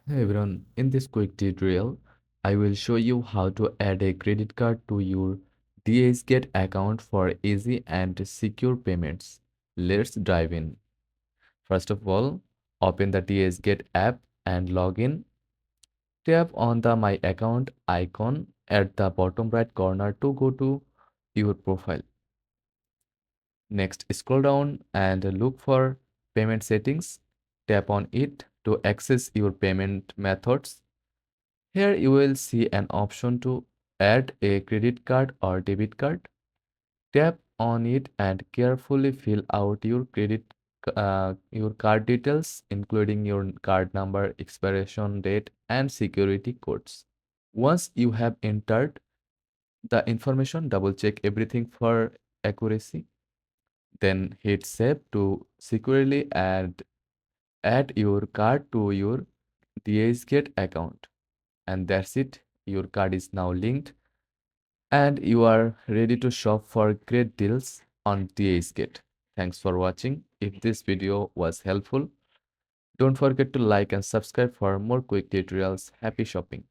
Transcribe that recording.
Hey everyone, in this quick tutorial, I will show you how to add a credit card to your DHgate account for easy and secure payments. Let's dive in. First of all, open the DHgate app and log in. Tap on the My Account icon at the bottom right corner to go to your profile. Next, scroll down and look for Payment Settings. Tap on it to access your payment methods. Here you will see an option to add a credit card or debit card. Tap on it and carefully fill out your card details, including your card number, expiration date, and security codes. Once you have entered the information, double check everything for accuracy. Then hit save to securely add your card to your DHgate account. And that's it. Your card is now linked and you are ready to shop for great deals on DHgate. Thanks for watching. If this video was helpful, don't forget to like and subscribe for more quick tutorials. Happy shopping.